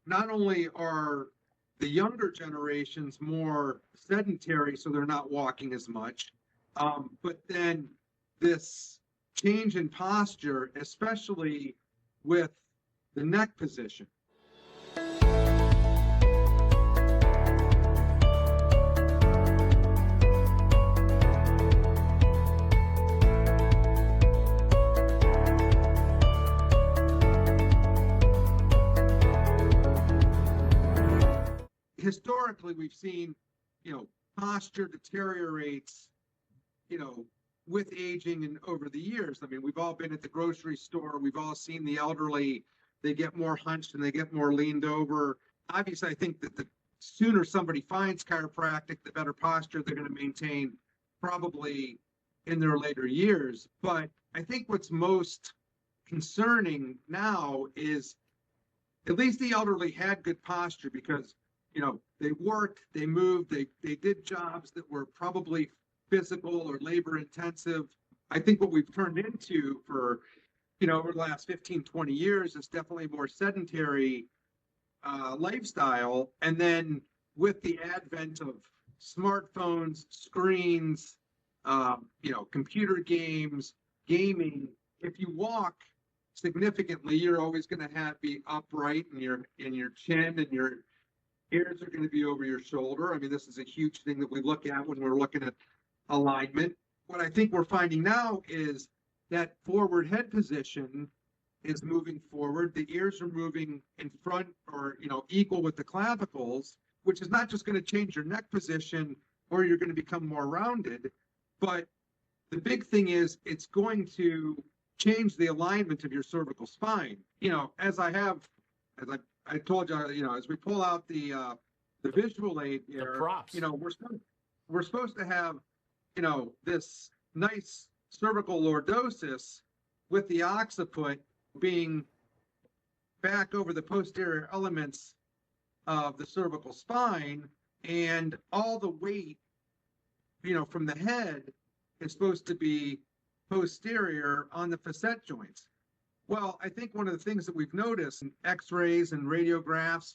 not only are the younger generations more sedentary, so they're not walking as much, but then this change in posture, especially with the neck position. Historically, we've seen, posture deteriorates, with aging and over the years. I mean, we've all been at the grocery store. We've all seen the elderly. They get more hunched and they get more leaned over. Obviously, I think that the sooner somebody finds chiropractic, the better posture they're going to maintain, probably in their later years. But I think what's most concerning now is at least the elderly had good posture because they worked, they moved, they did jobs that were probably physical or labor intensive. I think what we've turned into for, over the last 15, 20 years is definitely a more sedentary lifestyle. And then with the advent of smartphones, screens, computer games, gaming, if you walk significantly, you're always going to be upright and your chin and your ears are going to be over your shoulder. I mean, this is a huge thing that we look at when we're looking at alignment. What I think we're finding now is that forward head position is moving forward. The ears are moving in front or, equal with the clavicles, which is not just going to change your neck position or you're going to become more rounded, but the big thing is it's going to change the alignment of your cervical spine. As I told you, as we pull out the visual aid here, the props. We're supposed to have, this nice cervical lordosis with the occiput being back over the posterior elements of the cervical spine, and all the weight, from the head is supposed to be posterior on the facet joints. Well, I think one of the things that we've noticed in x-rays and radiographs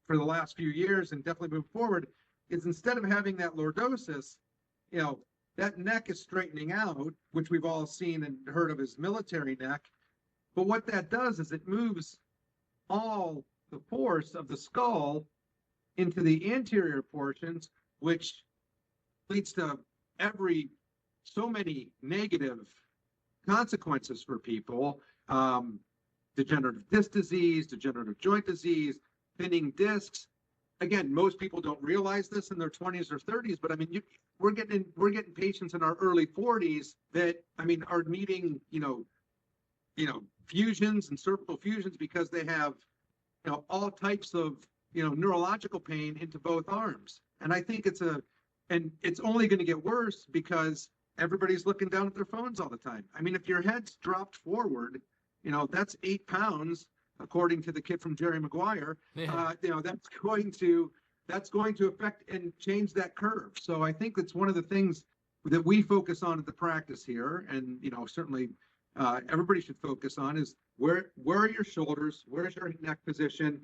for the last few years and definitely move forward is instead of having that lordosis, that neck is straightening out, which we've all seen and heard of as military neck. But what that does is it moves all the force of the skull into the anterior portions, which leads to so many negative consequences for people. Degenerative disc disease, degenerative joint disease, thinning discs. Again, most people don't realize this in their 20s or 30s, but I mean, we're getting patients in our early 40s that, are needing, fusions and cervical fusions because they have, all types of, neurological pain into both arms. And I think it's only going to get worse because everybody's looking down at their phones all the time. I mean, if your head's dropped forward, that's 8 pounds, according to the kid from Jerry Maguire. Yeah. That's going to affect and change that curve. So I think that's one of the things that we focus on at the practice here, and certainly everybody should focus on is where are your shoulders, where's your neck position,